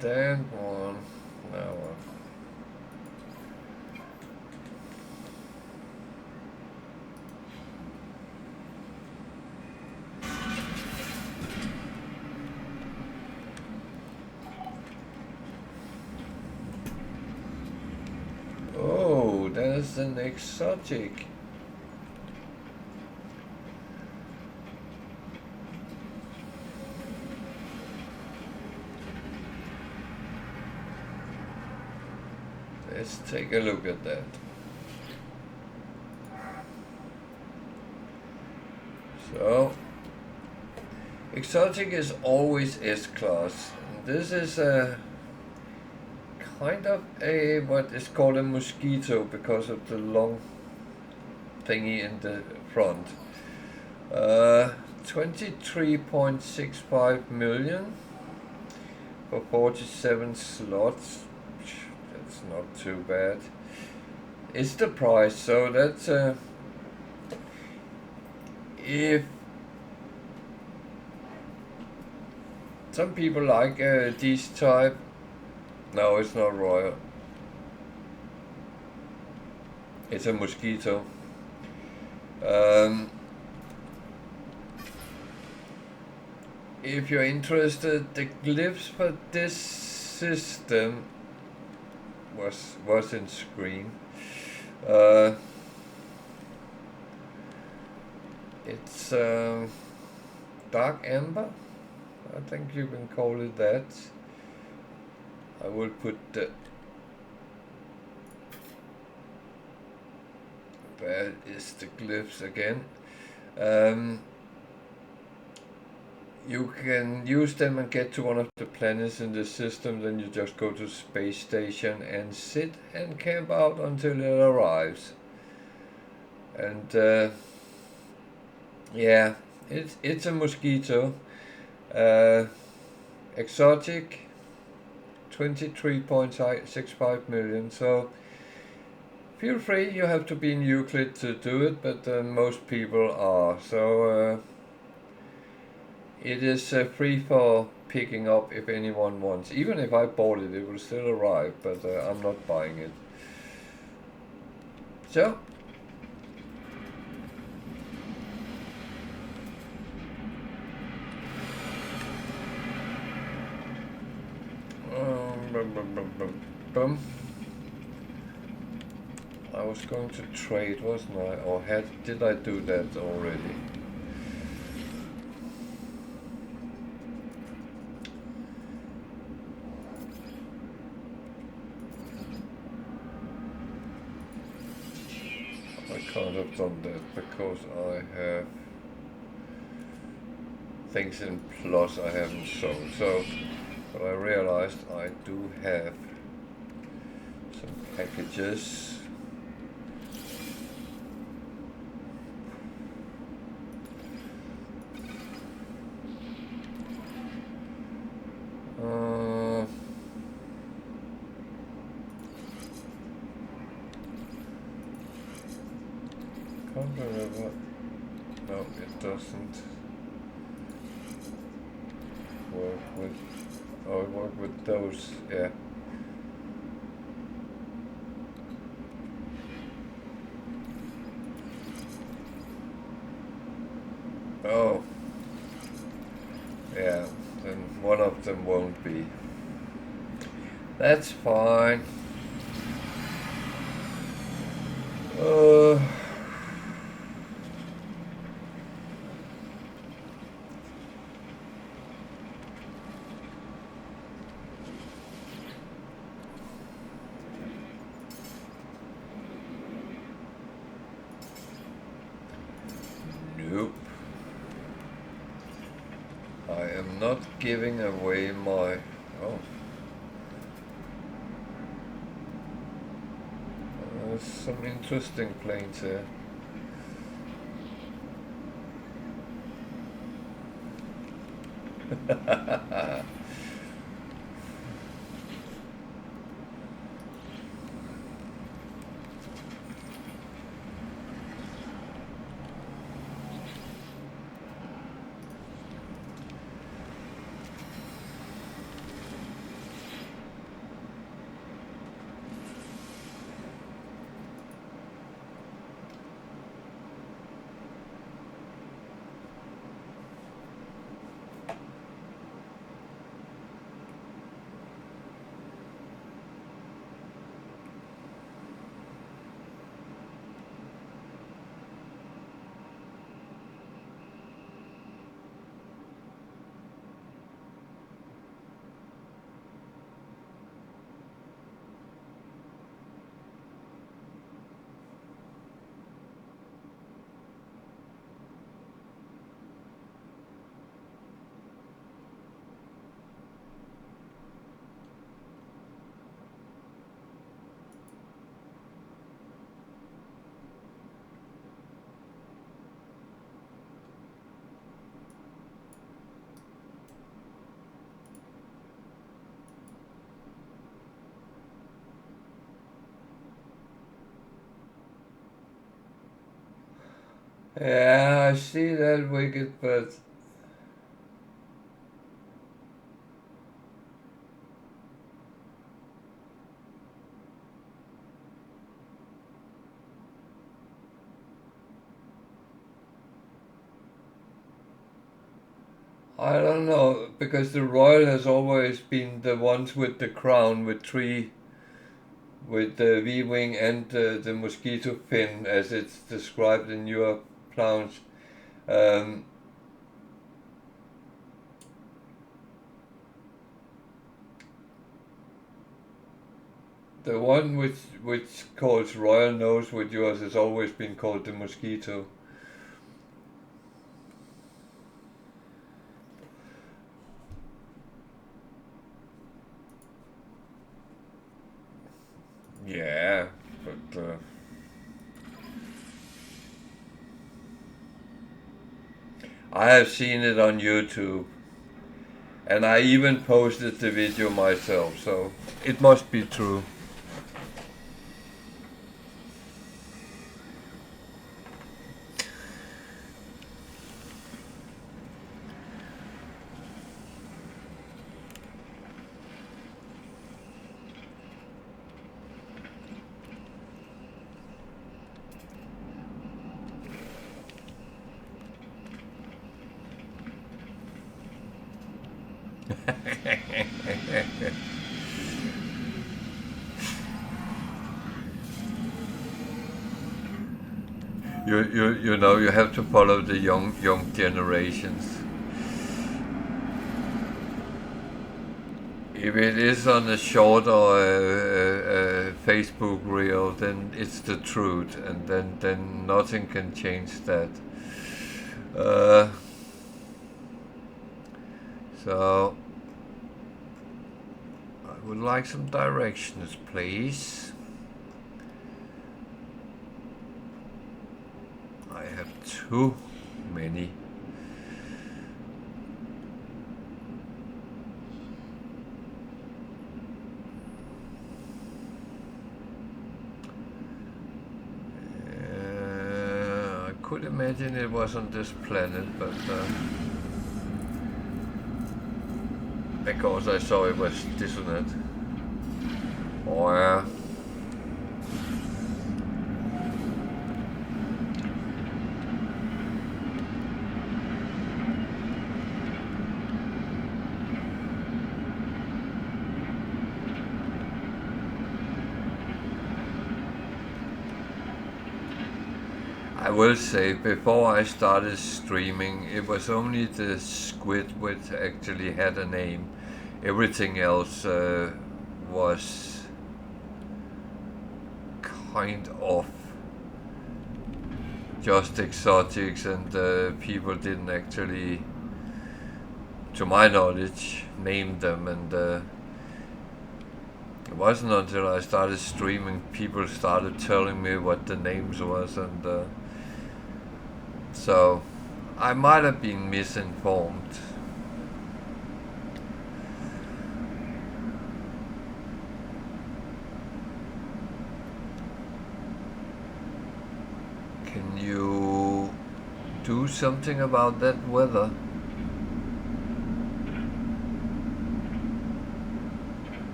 that one. Now oh, that's an exotic. Let's take a look at that. So, exotic is always S-class. This is a kind of a what is called a mosquito because of the long thingy in the front. 23.65 million for 47 slots. That's not too bad. It's the price, so that's if some people like these type. No, it's not royal. It's a mosquito. If you're interested, the glyphs for this system was in screen. It's dark amber. I think you can call it that. I will put the where is the glyphs again. You can use them and get to one of the planets in the system, then you just go to space station and sit and camp out until it arrives. And yeah, it's a mosquito. Exotic, 23.65 million. So feel free, you have to be in Euclid to do it, but most people are. So it is free for picking up if anyone wants. Even if I bought it, it will still arrive, but I'm not buying it. So I was going to trade, wasn't I? Or did I do that already? I can't have done that because I have things in plus I haven't sold. So, but I realized I do have some packages. Can't remember. No, it doesn't work with. Oh, it worked with those. Yeah. Oh. Yeah. Then one of them won't be. That's fine. Nope. I am not giving away my... Oh. There's some interesting planes here. Yeah, I see that wicked, but I don't know, because the royal has always been the ones with the crown with three, with the V-wing and the mosquito fin, as it's described in your plans. Um, the one which calls royal nose with yours has always been called the mosquito. Yeah, but I have seen it on YouTube, and I even posted the video myself, so it must be true. You know, you have to follow the young generations. If it is on a short or a Facebook reel, then it's the truth, and then nothing can change that. Uh, so I would like some directions, please. I have too many. I could imagine it was on this planet, but because I saw it was dissonant. Oh yeah. I will say, before I started streaming, it was only the squid which actually had a name. Everything else was kind of just exotics, and people didn't actually, to my knowledge, name them. And it wasn't until I started streaming people started telling me what the names was, and so I might have been misinformed. Can you do something about that weather?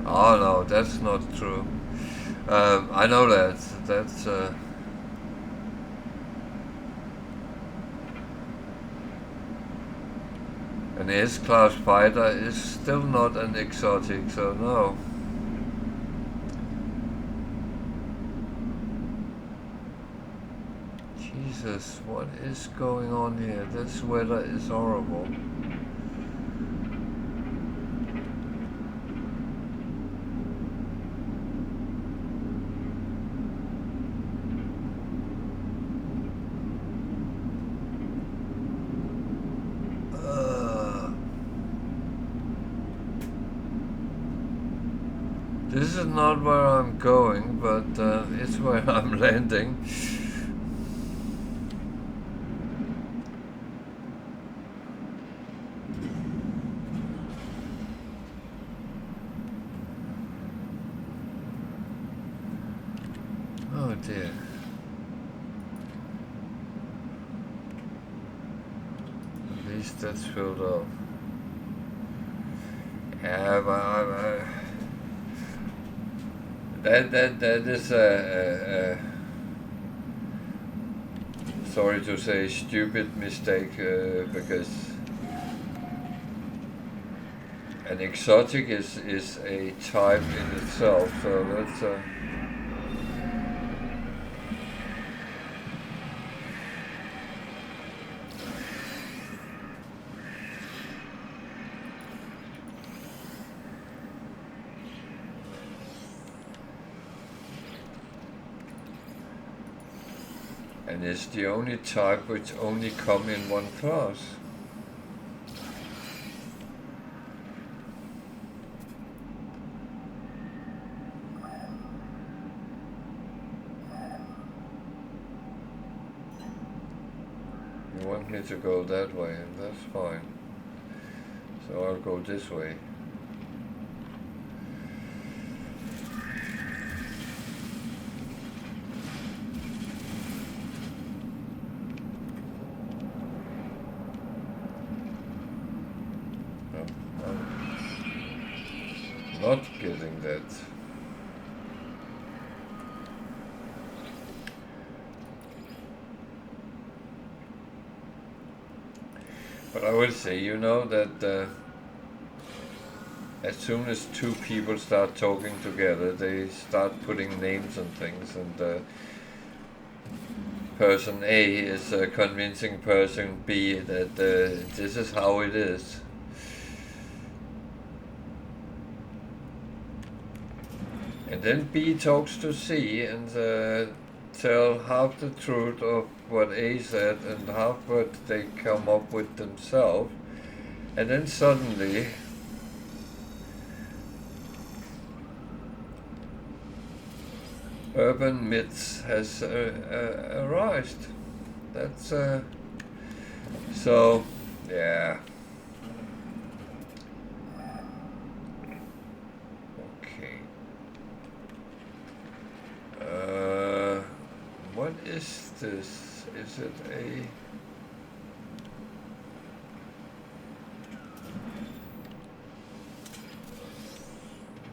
Oh no, that's not true. I know that. That's an S-class fighter is still not an exotic, so no. Jesus, what is going on here? This weather is horrible. This is not where I'm going, but it's where I'm landing. Oh dear. At least that's filled up. Yeah, but that is a sorry to say stupid mistake because an exotic is a type in itself, so that's and it's the only type which only come in one class. You want me to go that way, and that's fine. So I'll go this way. Not getting that. But I will say, you know, that as soon as two people start talking together, they start putting names and things, and person A is convincing person B that this is how it is. And then B talks to C and tell half the truth of what A said and half what they come up with themselves. And then suddenly urban myths has arisen. That's so, yeah. What is this? Is it a...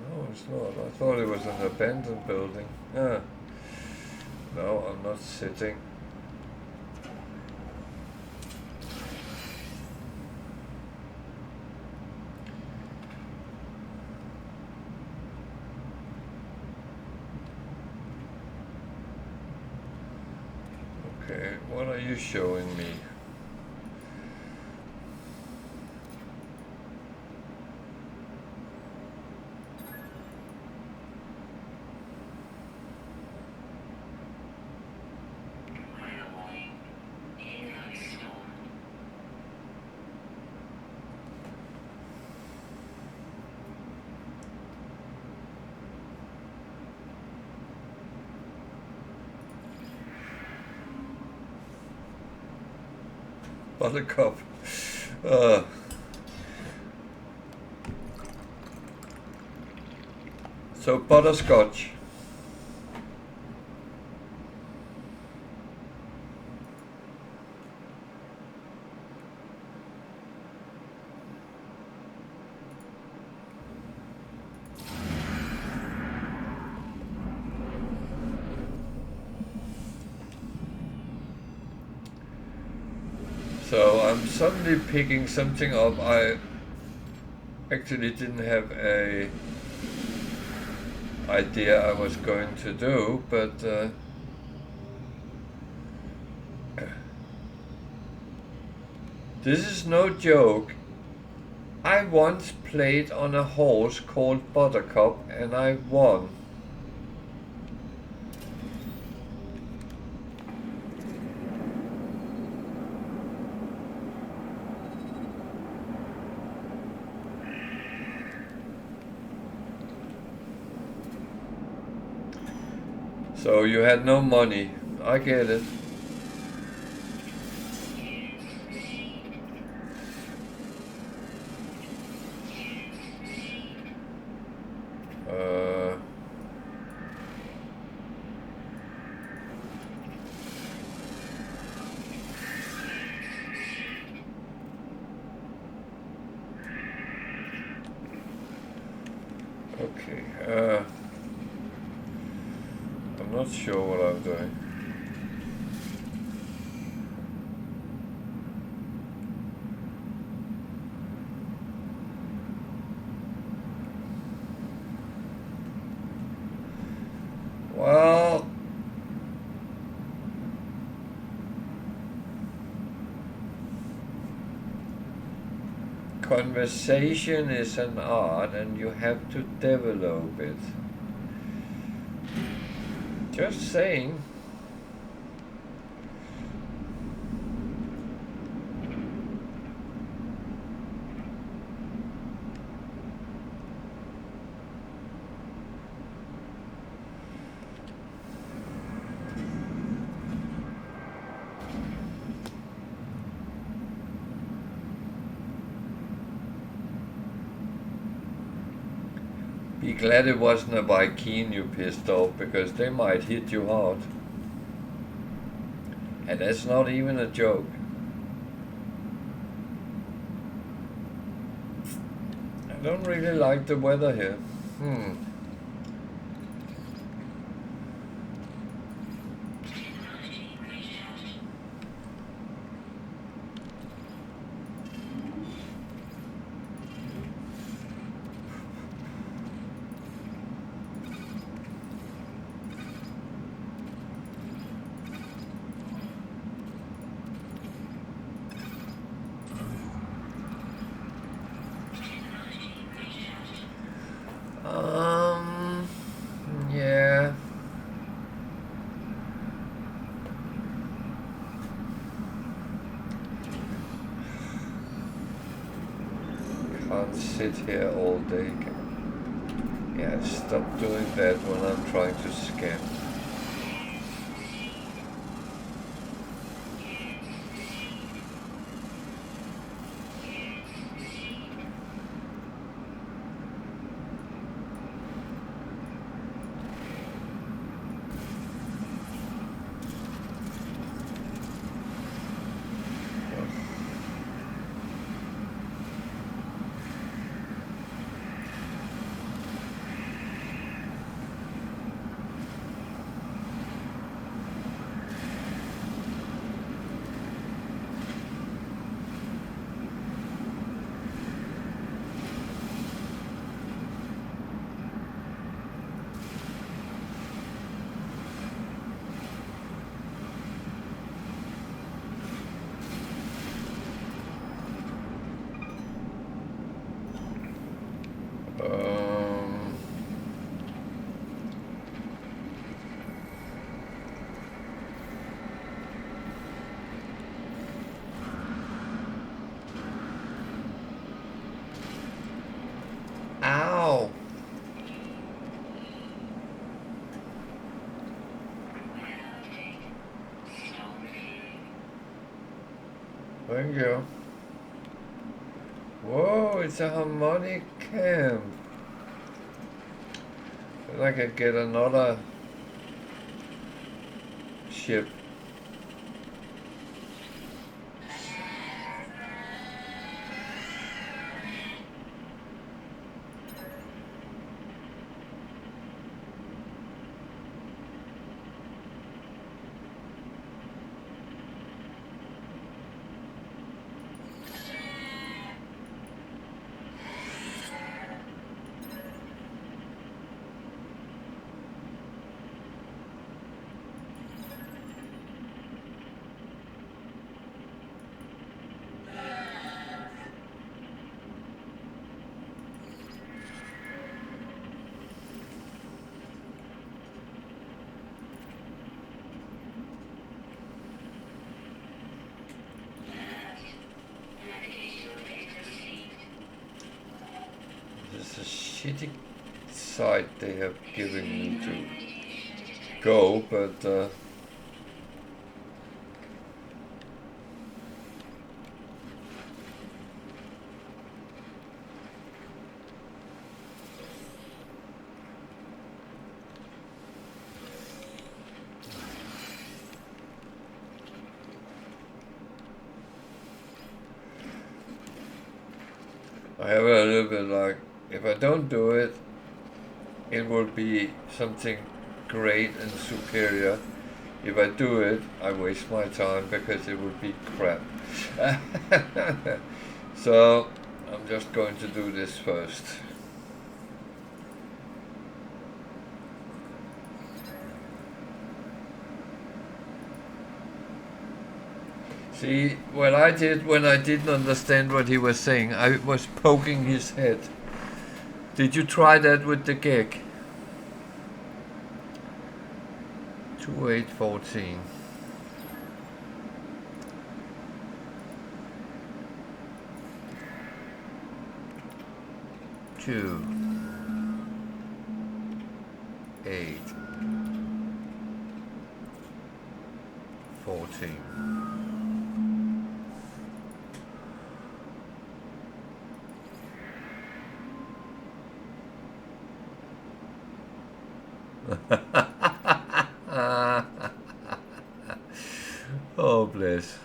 No, it's not. I thought it was an abandoned building. Ah. No, I'm not sitting. Okay, what are you showing me? Buttercup. So butterscotch. So I'm suddenly picking something up I actually didn't have a idea I was going to do, but this is no joke. I once played on a horse called Buttercup and I won. So you had no money. I get it. I'm not sure what I'm doing. Well, conversation is an art and you have to develop it. Just saying. Be glad it wasn't a Viking you pissed off, because they might hit you hard. And that's not even a joke. I don't really like the weather here. Yeah. Can't sit here all day. Yeah, stop doing that when I'm trying to scan. Ow! Thank you. Whoa, it's a harmonic camp. And I can get another ship. This is a shitty site they have given me to go, but I have a little bit like, if I don't do it, it will be something great and superior. If I do it, I waste my time because it would be crap. So I'm just going to do this first. See, what I did when I didn't understand what he was saying, I was poking his head. Did you try that with the Gek? 2814. Two. 8. 14. Oh, bless.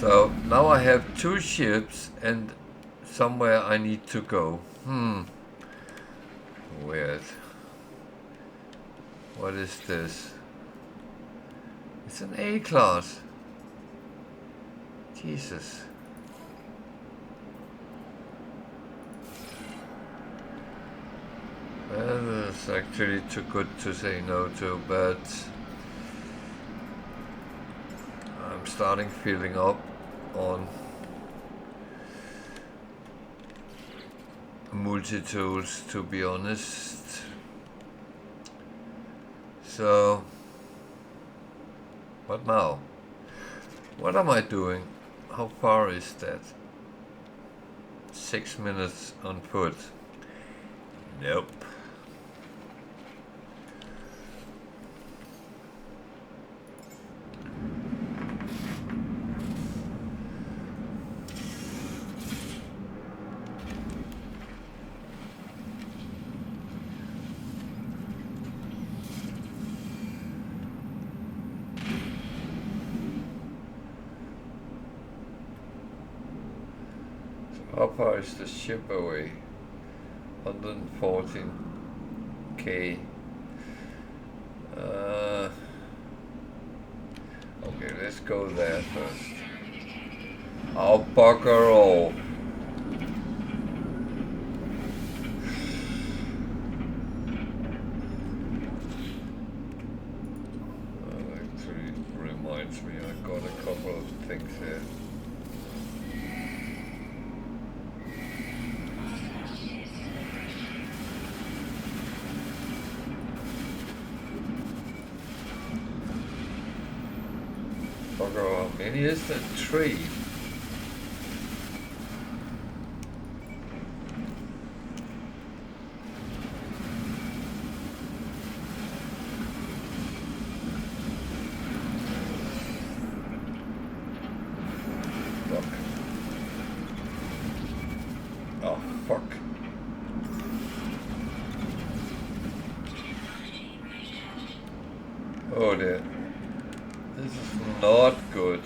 So now I have 2 ships and somewhere I need to go. Weird. What is this? It's an A class. Jesus. Well, it's actually too good to say no to, but I'm starting filling up on multi-tools, to be honest. So, what now? What am I doing? How far is that? 6 minutes on foot. Nope. How far is the ship away? 114k. Okay, let's go there first. I'll bugger all. That actually reminds me, I got a couple of things here. How many is that? 3. Fuck. Oh, fuck. Oh dear. This is not good.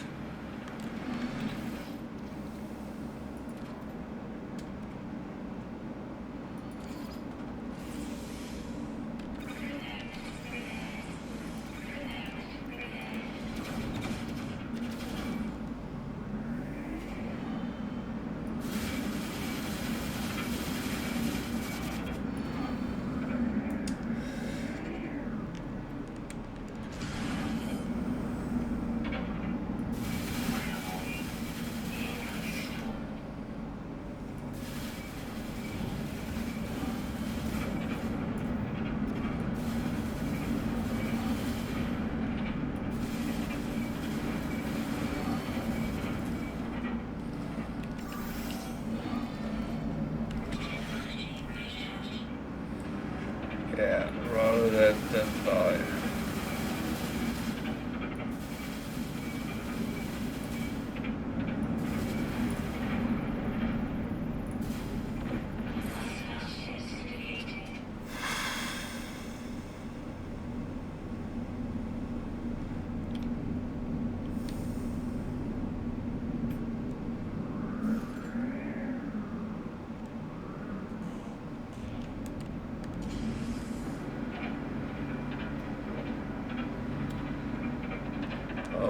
Yeah, rather than die.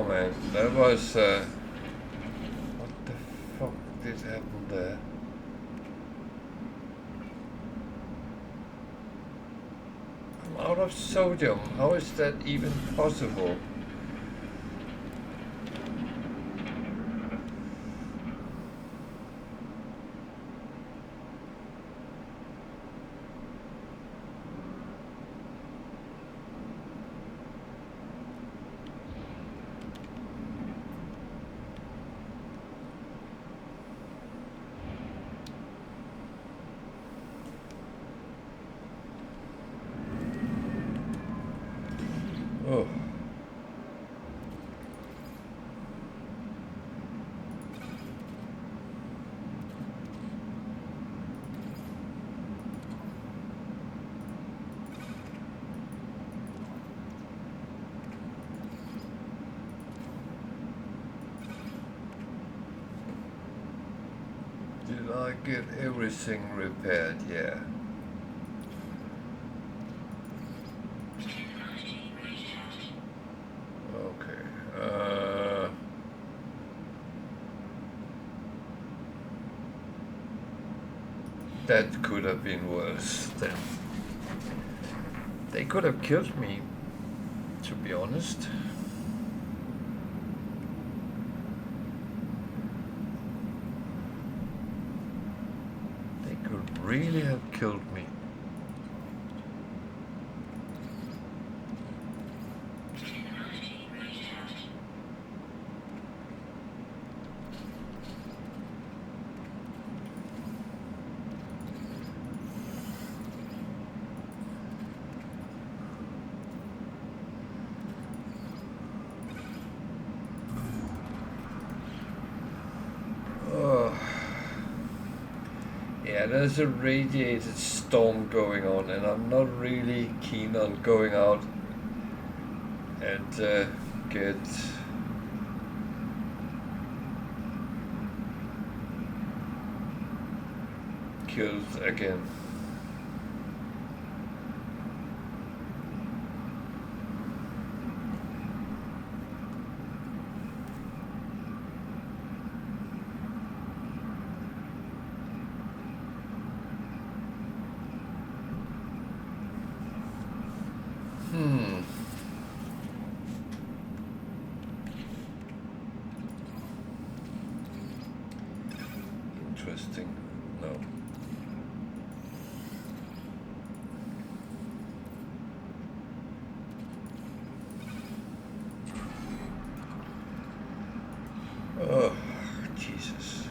man, that was what the fuck did happen there? I'm out of sodium. How is that even possible? Oh. Did I get everything repaired? Yeah. That could have been worse then. They could have killed me, to be honest. They could really have killed me. Yeah, there's a radiated storm going on, and I'm not really keen on going out and get killed again. Interesting. No. Oh, Jesus.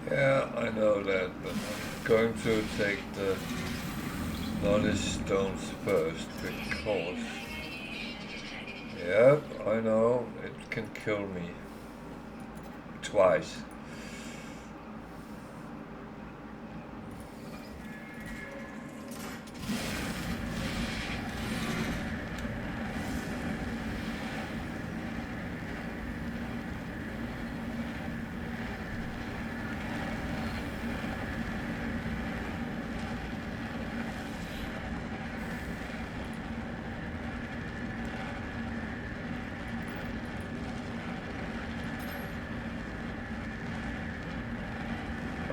Yeah, I know that, but I'm going to take the knowledge stones first because, yep, I know it can kill me twice.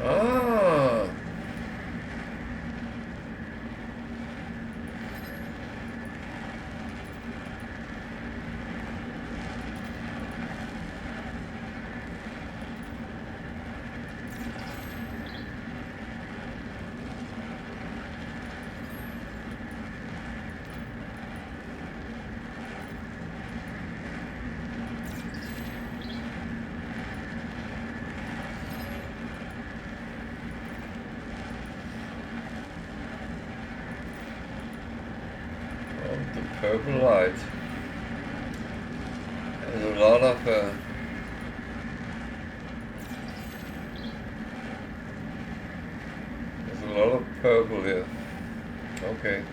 Ah. The purple light. There's a lot of purple here. Okay.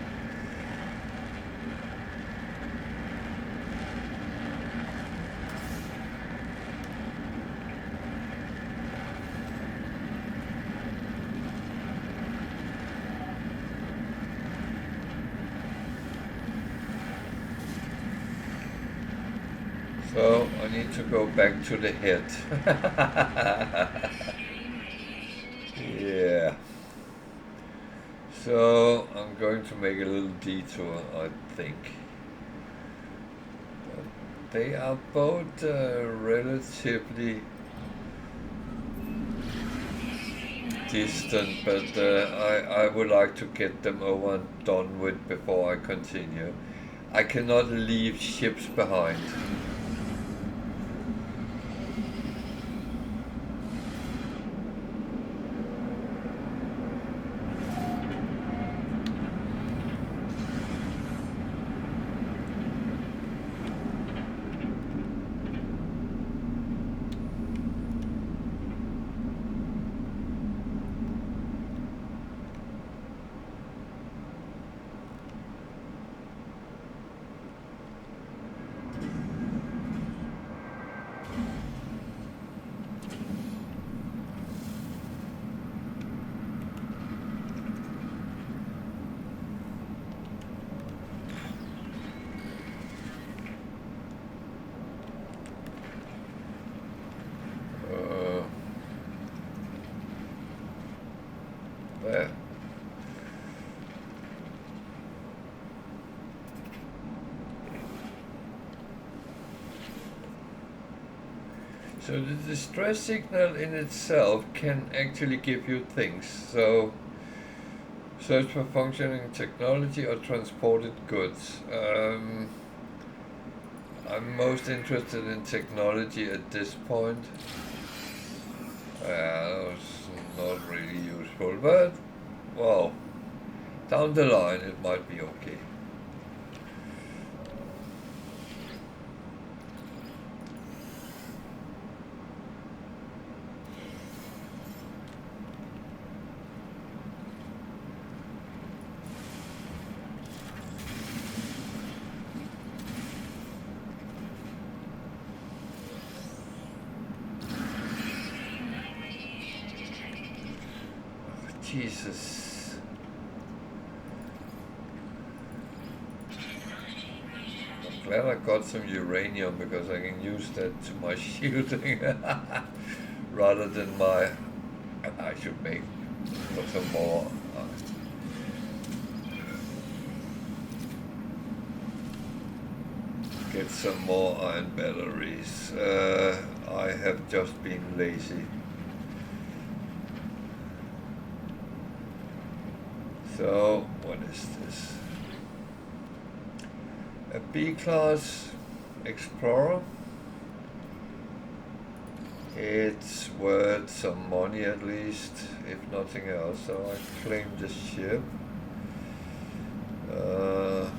So I need to go back to the head. Yeah. So I'm going to make a little detour, I think. They are both relatively distant, but I would like to get them over and done with before I continue. I cannot leave ships behind. There. So the distress signal in itself can actually give you things. So search for functioning technology or transported goods. I'm most interested in technology at this point. It's not really useful, but well, down the line it might be okay. Jesus. I'm glad I got some uranium because I can use that to my shielding rather than my... I should make some more. Get some more iron batteries. I have just been lazy. So, what is this? A B-class Explorer. It's worth some money at least, if nothing else, so I claim this ship. I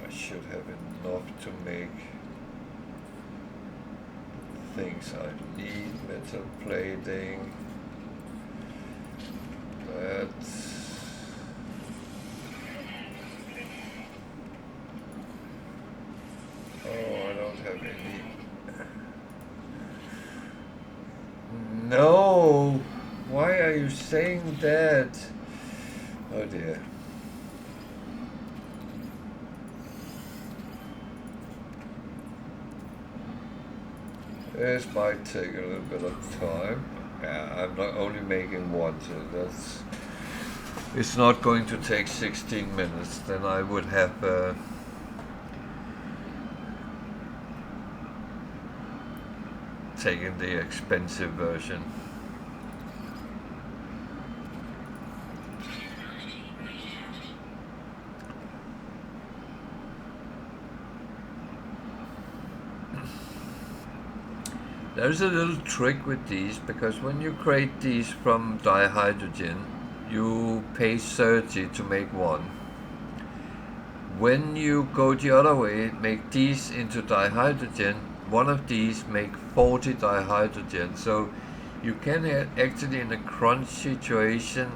should have enough to make things I need, metal plating. I don't have any. No! Why are you saying that? Oh dear. This might take a little bit of time. I'm not only making one, so it's not going to take 16 minutes. Then I would have taken the expensive version. There's a little trick with these, because when you create these from dihydrogen, you pay 30 to make one. When you go the other way, make these into dihydrogen, one of these make 40 dihydrogen. So you can actually, in a crunch situation,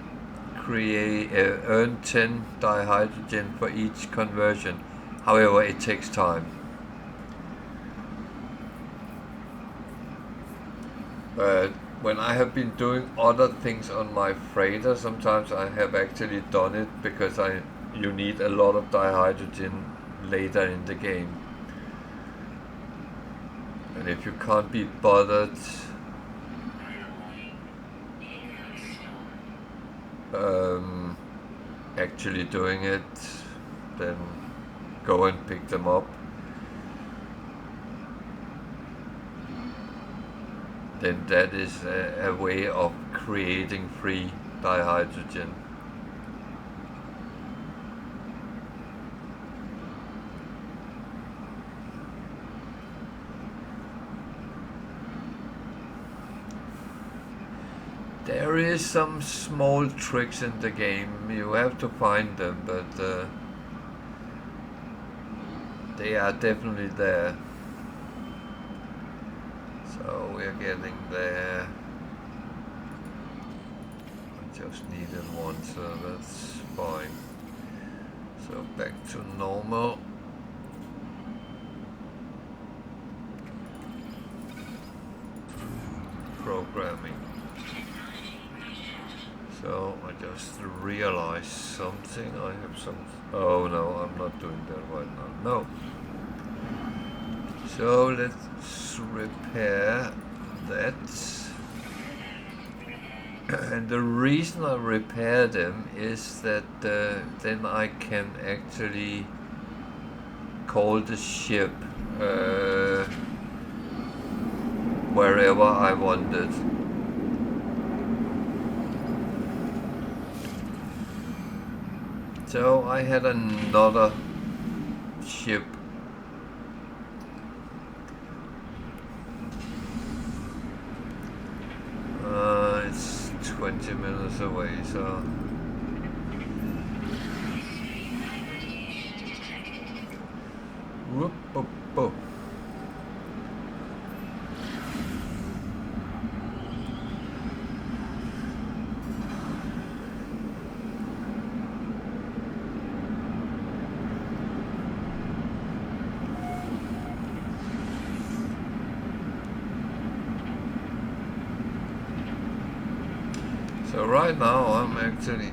earn 10 dihydrogen for each conversion. However, it takes time. But when I have been doing other things on my freighter, sometimes I have actually done it because you need a lot of dihydrogen later in the game. And if you can't be bothered actually doing it, then go and pick them up. Then that is a way of creating free dihydrogen. There is some small tricks in the game, you have to find them, but they are definitely there. So we're getting there. I just needed one, so that's fine. So back to normal. Programming. So I just realized something. I have some. Oh no, I'm not doing that right now. No. So let's repair that. And the reason I repair them is that then I can actually call the ship wherever I want it. So I had another ship. It's 20 minutes away, so whoop, whoop, whoop. So right now I'm actually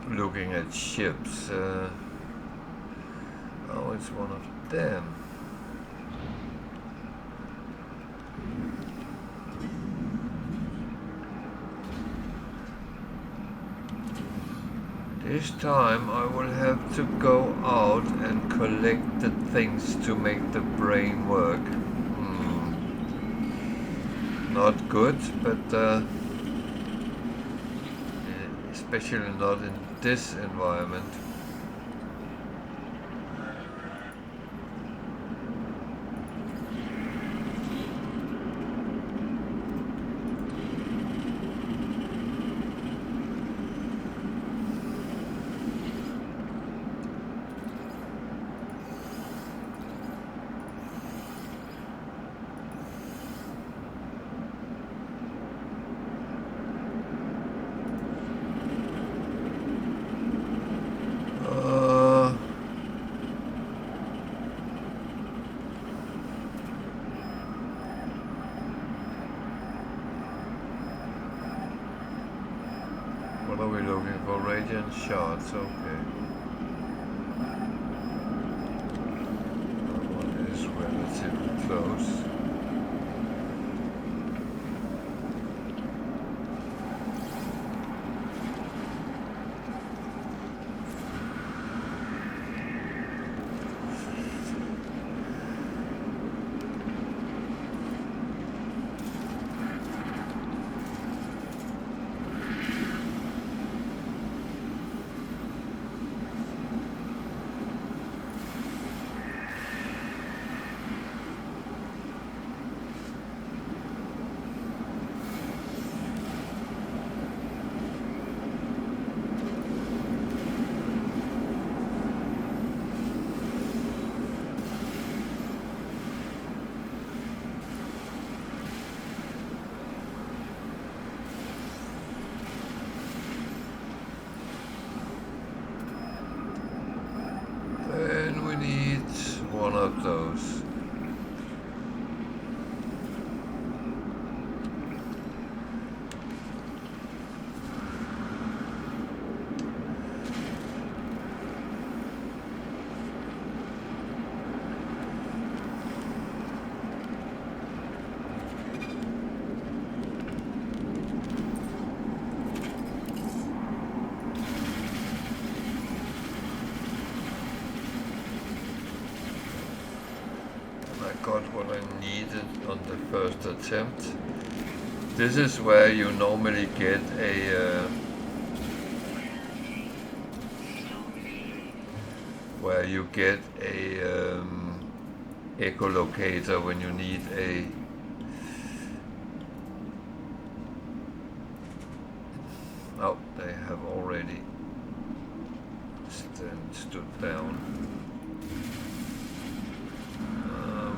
looking at ships. Oh, it's one of them. This time I will have to go out and collect the things to make the brain work. Not good, but especially not in this environment. What are we looking for? Radiant shards, okay. That one is relatively close. One of those. got what I needed on the first attempt. This is where you normally get a echolocator when you need a oh, they have already stood down.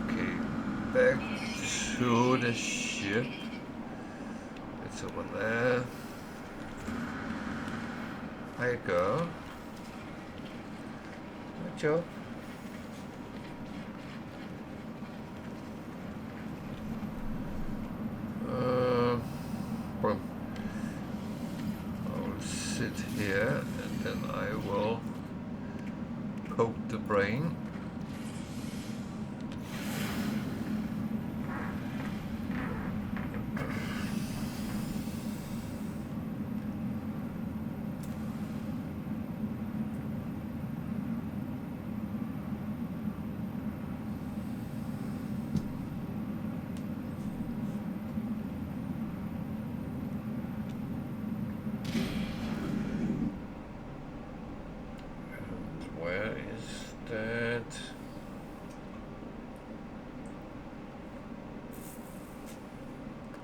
Okay, back to the ship. It's over there. There you go. Good job. Well, I'll sit here and then I will poke the brain.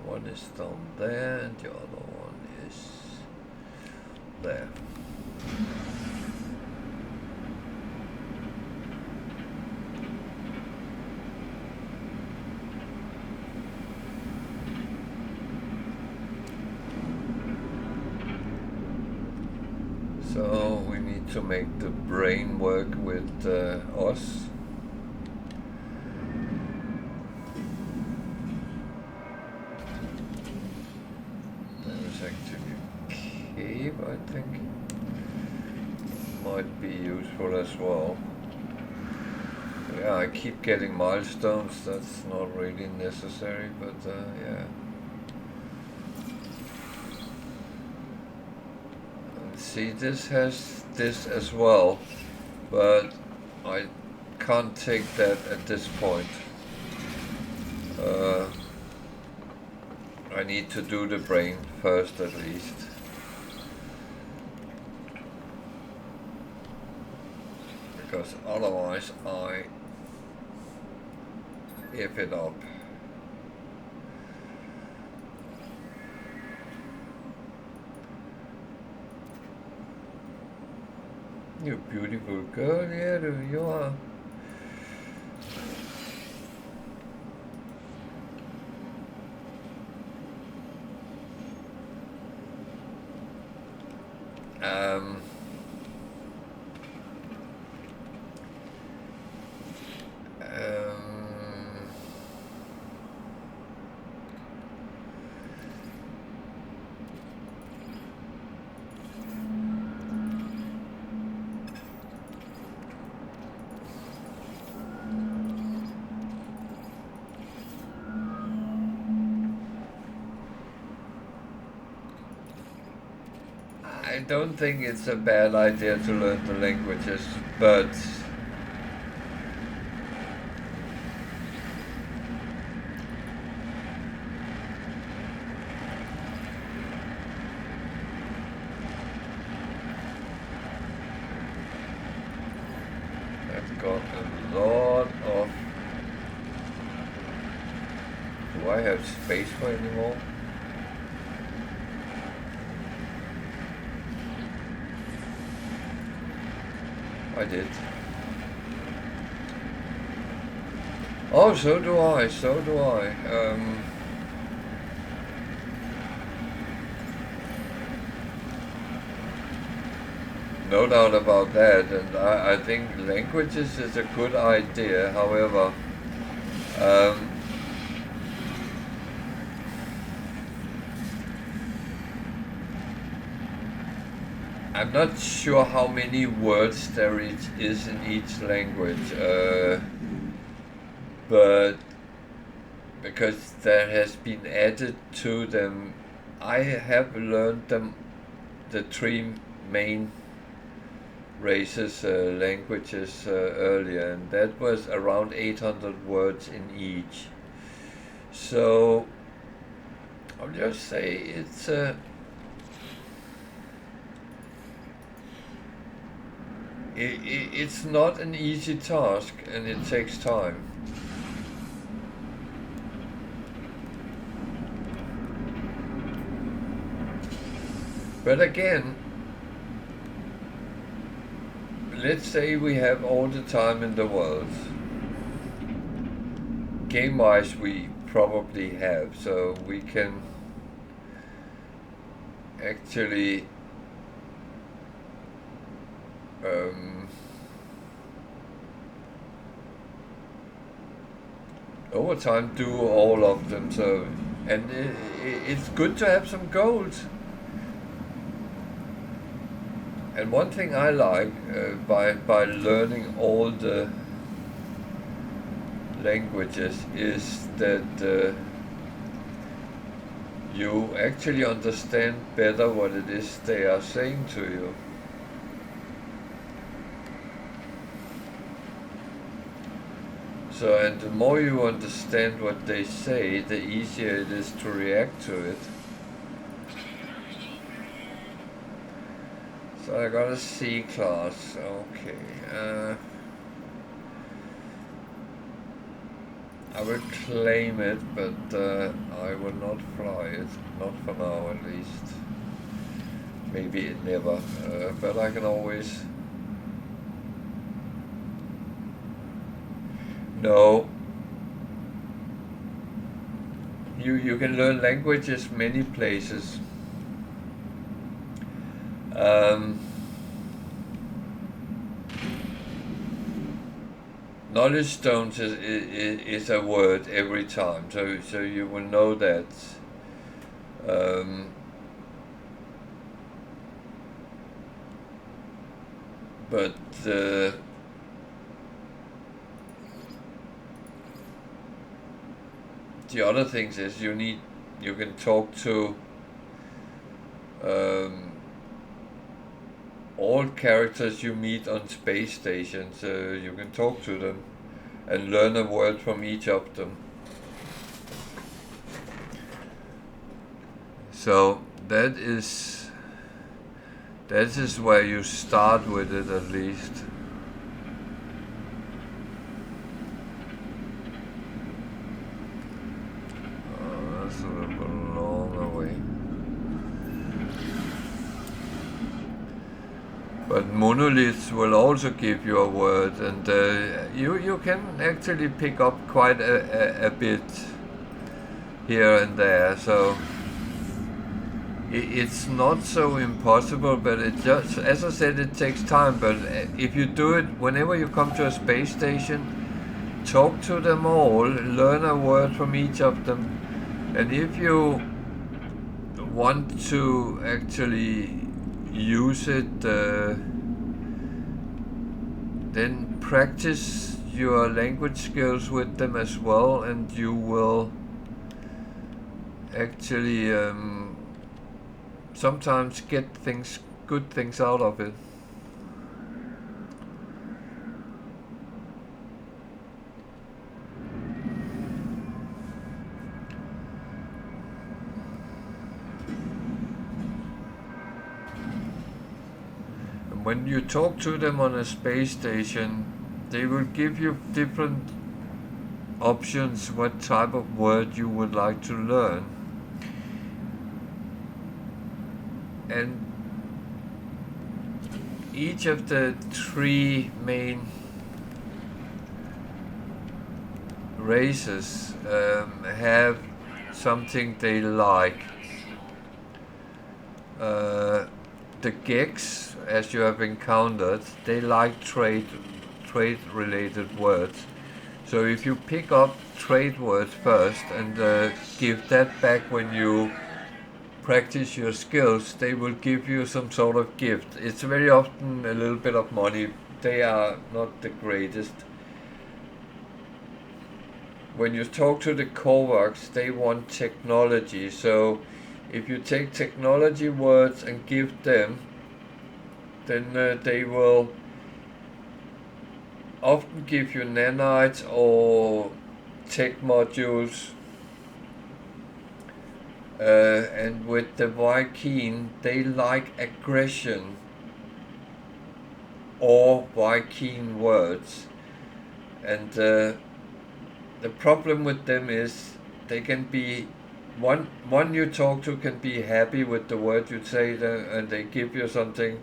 One is down there and the other one is there. So we need to make the brain work with us. I think might be useful as well. Yeah, I keep getting milestones. That's not really necessary, but yeah. See, this has this as well, but I can't take that at this point. I need to do the brain first at least. Because otherwise I F it up. You beautiful girl, yeah, you are. I don't think it's a bad idea to learn the languages, but I've got a lot of... Do I have space for any more? I did. Oh, so do I, so do I. No doubt about that, and I think languages is a good idea, however, I'm not sure how many words there is in each language, but because there has been added to them, I have learned them, the three main races languages earlier, and that was around 800 words in each. So I'll just say it's not an easy task, and it takes time. But again, let's say we have all the time in the world. Game-wise, we probably have, so we can actually over time do all of them. So, and it's good to have some goals. And one thing I like by learning all the languages is that you actually understand better what it is they are saying to you. So, and the more you understand what they say, the easier it is to react to it. So I got a C class, okay. I will claim it, but I will not fly it, not for now at least. Maybe it never, but I can always... No. You can learn languages many places. Knowledge stones is a word every time, so you will know that. But the other things is you can talk to all characters you meet on space stations. You can talk to them and learn a word from each of them. So that is where you start with it, at least. Oh, that's a little bit long away. But monoliths will also give you a word, and you can actually pick up quite a bit here and there. So it's not so impossible, but it just, as I said, it takes time. But if you do it whenever you come to a space station, talk to them all, learn a word from each of them, and if you want to actually use it, then practice your language skills with them as well, and you will actually sometimes get good things out of it. When you talk to them on a space station, they will give you different options what type of word you would like to learn. And each of the three main races have something they like. The Geks, as you have encountered, they like trade-related words. So if you pick up trade words first and give that back when you practice your skills, they will give you some sort of gift. It's very often a little bit of money. They are not the greatest. When you talk to the Kovacs, they want technology. So if you take technology words and give them, then they will often give you nanites or tech modules. And with the Viking, they like aggression or Viking words. And the problem with them is they can be, one you talk to can be happy with the word you say, and they give you something,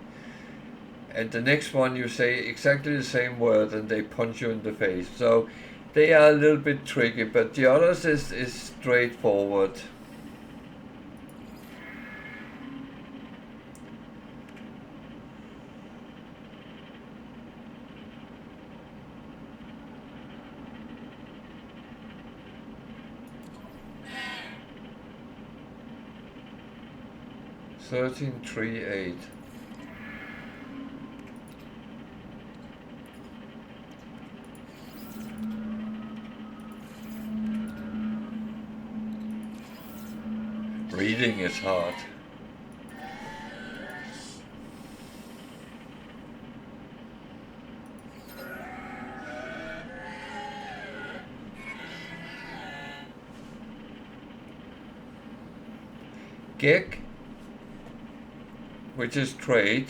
and the next one you say exactly the same word and they punch you in the face. So they are a little bit tricky, but the others is straightforward. Thirteen 3 8. Reading is hard. Gek, which is trade.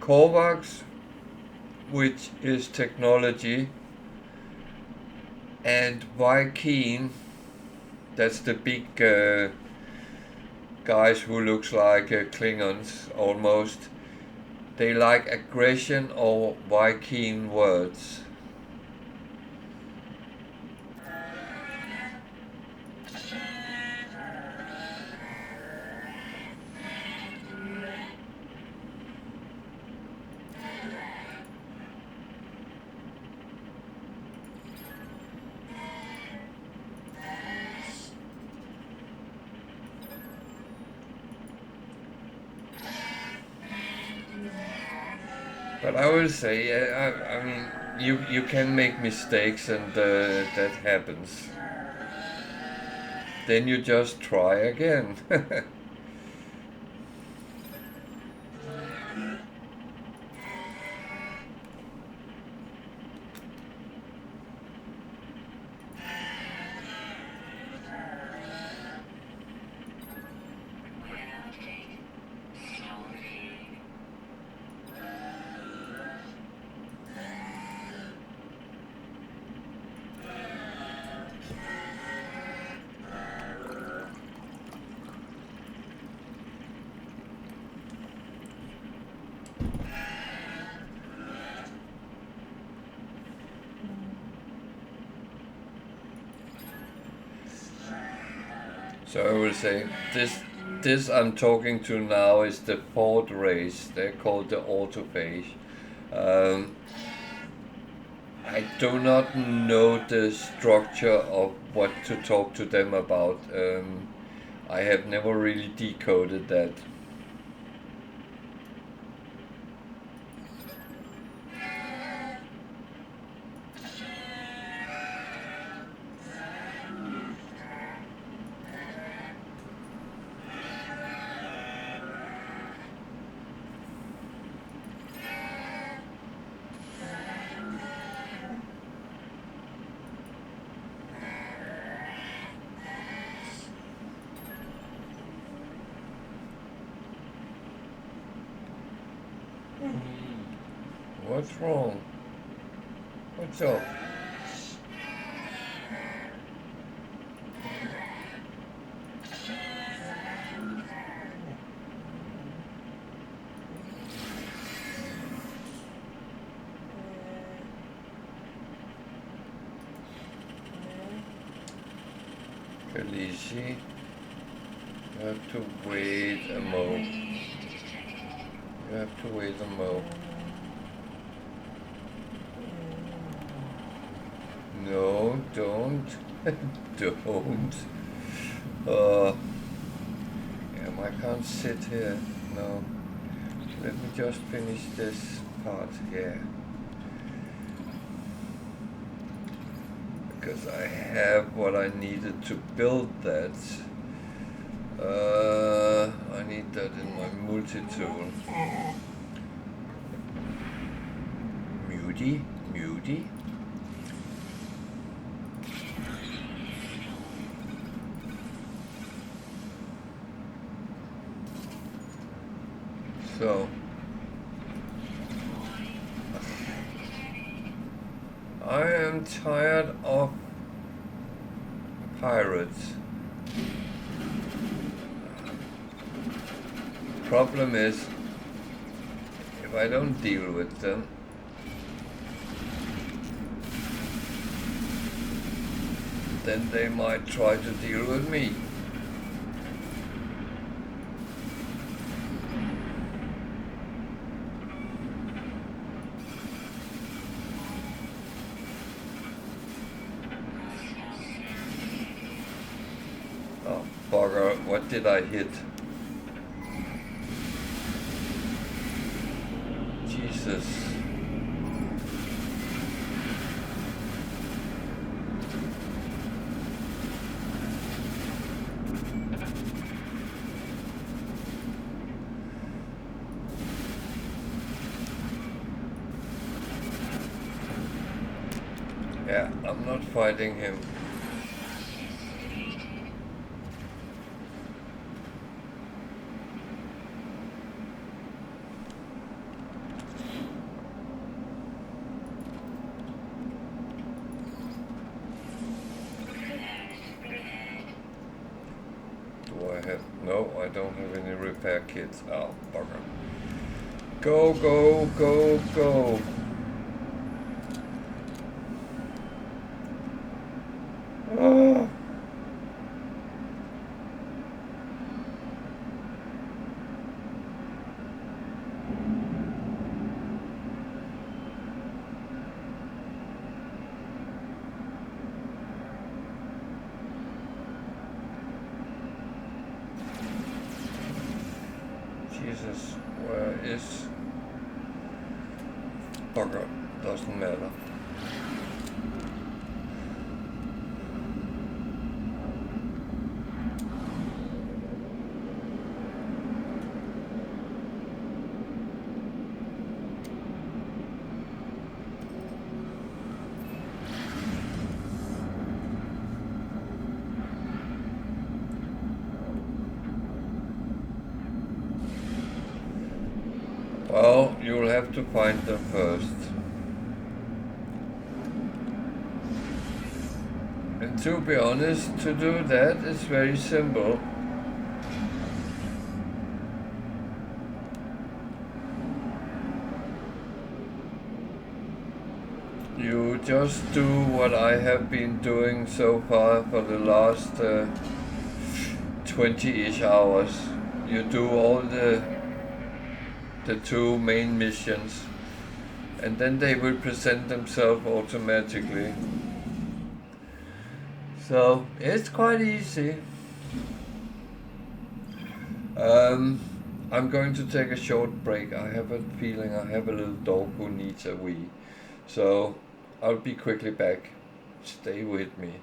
Kovacs, which is technology. And Viking, that's the big guys who looks like Klingons almost. They like aggression or Viking words. But I will say, I mean, you can make mistakes, and that happens. Then you just try again. So I will say, this I'm talking to now is the fourth race. They're called the autophage. I do not know the structure of what to talk to them about. I have never really decoded that. What's wrong? What's up? Khaleesi, you have to wait a mo. You have to wait a mo. No, don't. Don't. I can't sit here. No. Let me just finish this part here. Because I have what I needed to build that. I need that in my multi-tool. Moody. So I am tired of pirates. Problem is, if I don't deal with them, then they might try to deal with me. Oh, bugger, what did I hit? Jesus. Yeah, I'm not fighting him. Do I have... No, I don't have any repair kits. Oh, bugger. Go, go, go, go. Oh. Jesus, where is... Bugger, doesn't matter. Well, you'll have to find them first. And to be honest, to do that is very simple. You just do what I have been doing so far for the last 20-ish hours. You do all the two main missions, and then they will present themselves automatically. So it's quite easy. I'm going to take a short break. I have a feeling I have a little dog who needs a wee. So I'll be quickly back. Stay with me.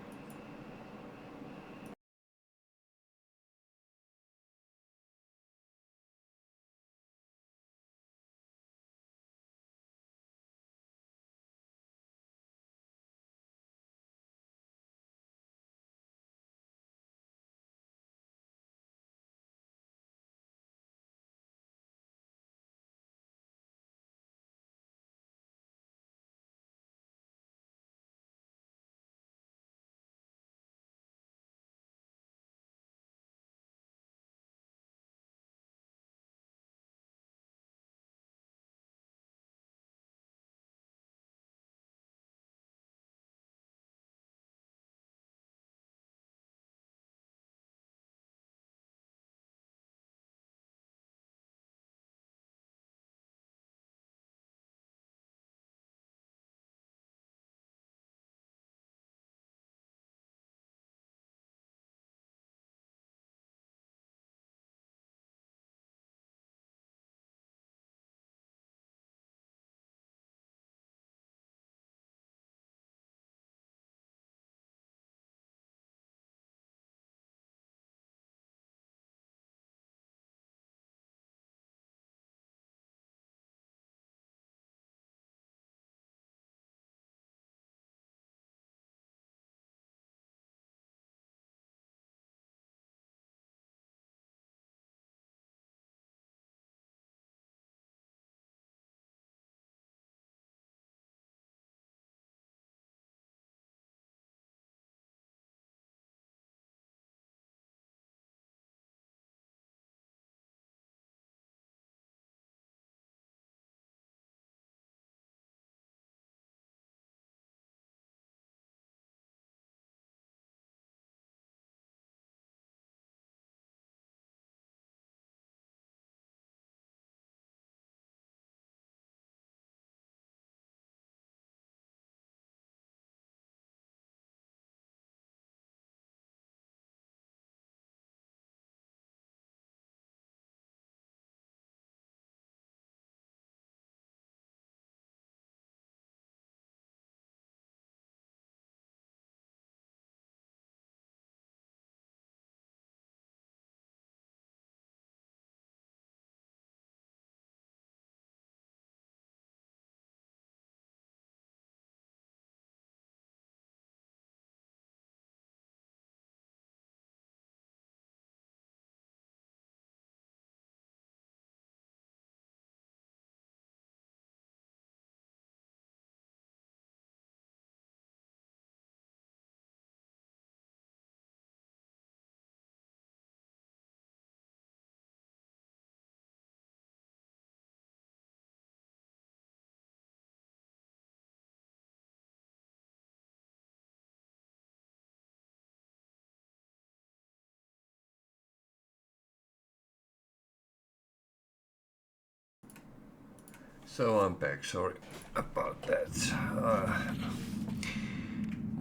So I'm back, sorry about that.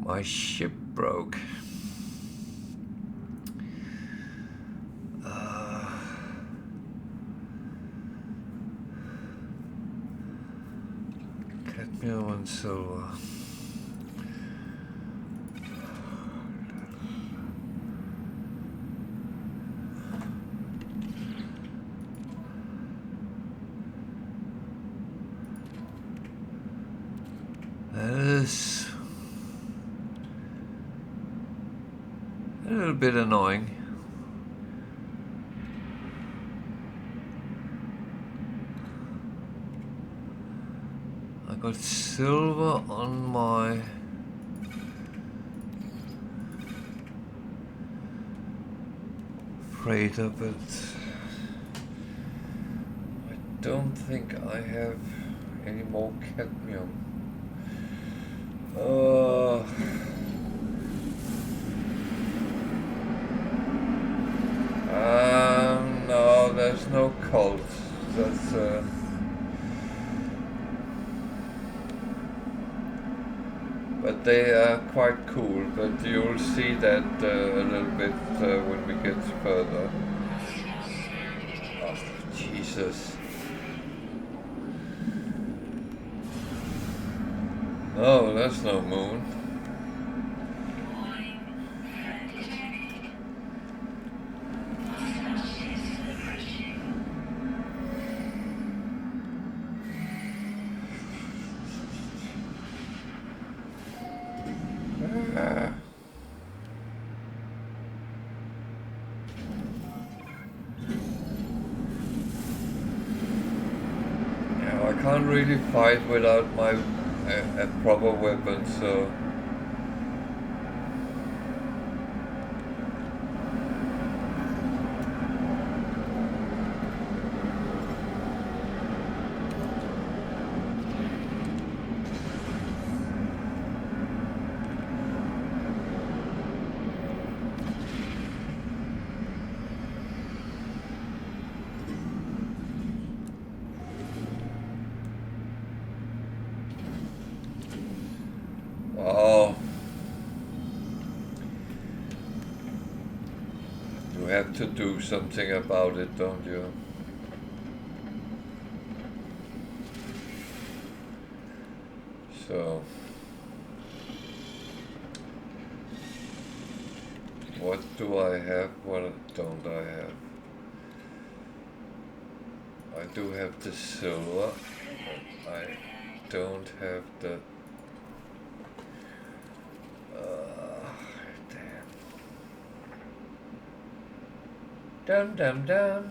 My ship broke. Cadmium and silver. That is a little bit annoying. I got silver on my freighter, but I don't think I have any more cadmium. No, there's no cult. That's but they are quite cool. But you'll see that a little bit when we get further. Oh, Jesus. No, that's no moon. Yeah, I can't really fight without my a proper weapon, so wow. You have to do something about it, don't you? So, what do I have? What don't I have? I do have the silver, but I don't have the... damn. Dum.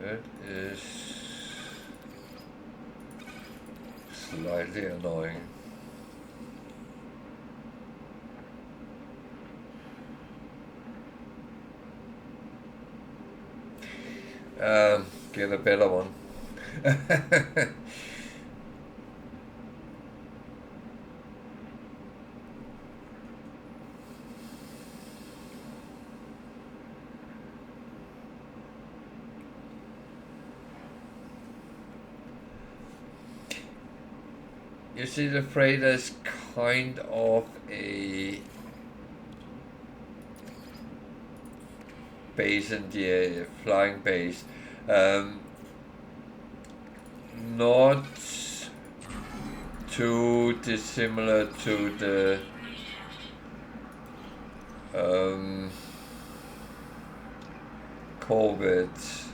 That is slightly annoying. Get a better one. You see, the freighter is kind of a base in the air, flying base. Not too dissimilar to the Corvette,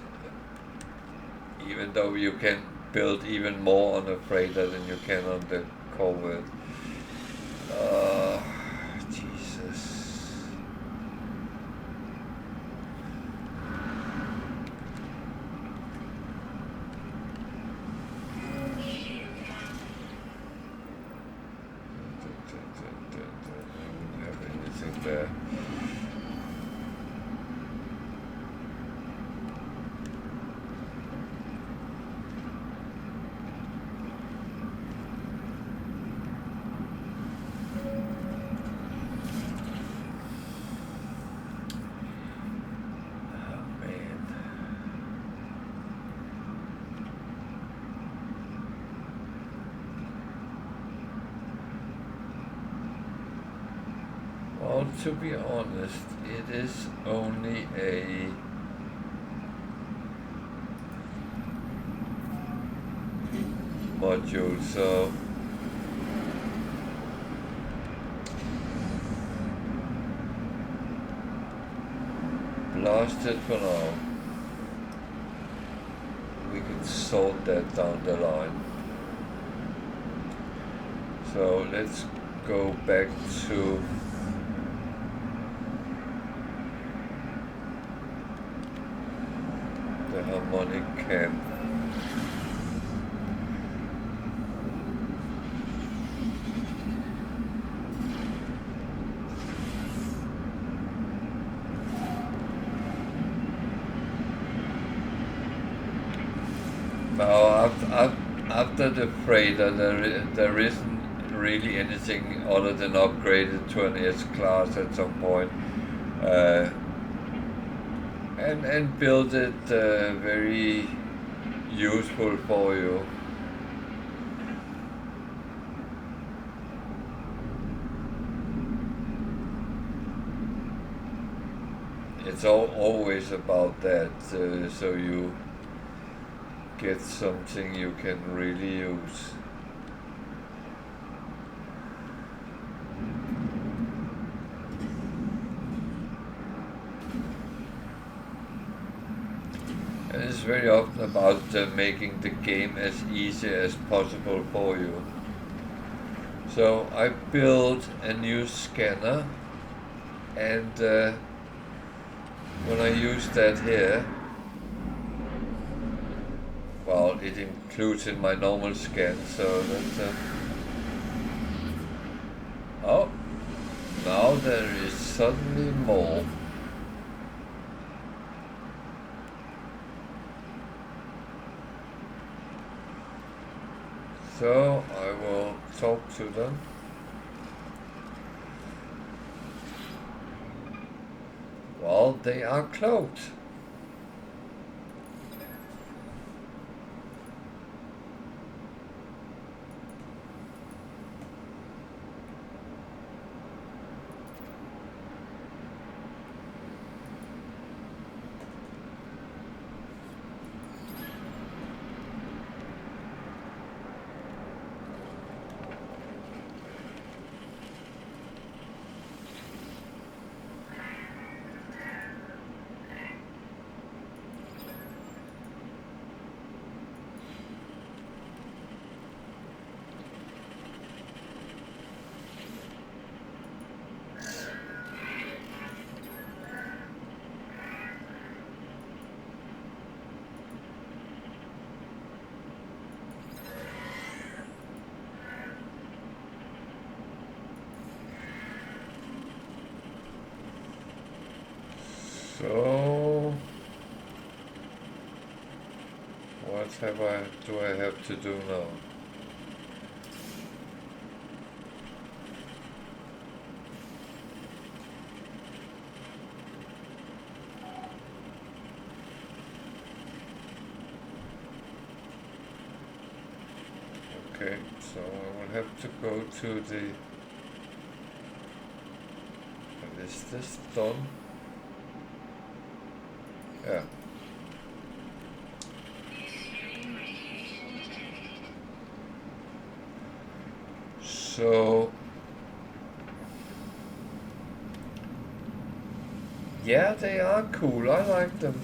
even though you can build even more on a freighter than you can on the Corvette. Jesus. Well, to be honest, it is only a module, so blast it for now. We can sort that down the line. So let's go back to the harmonic camp. Now, after the freighter, there isn't really anything other than upgraded to an S-class at some point, and build it very useful for you. It's always about that, so you get something you can really use. And it's very often about making the game as easy as possible for you. So I built a new scanner, and when I use that here, well, it includes in my normal scan, so that's oh, now there is suddenly more. So I will talk to them. Well, they are cloaked. So, what do I have to do now? Okay, so I will have to go to the, is this done? Yeah. So, yeah, they are cool. I like them.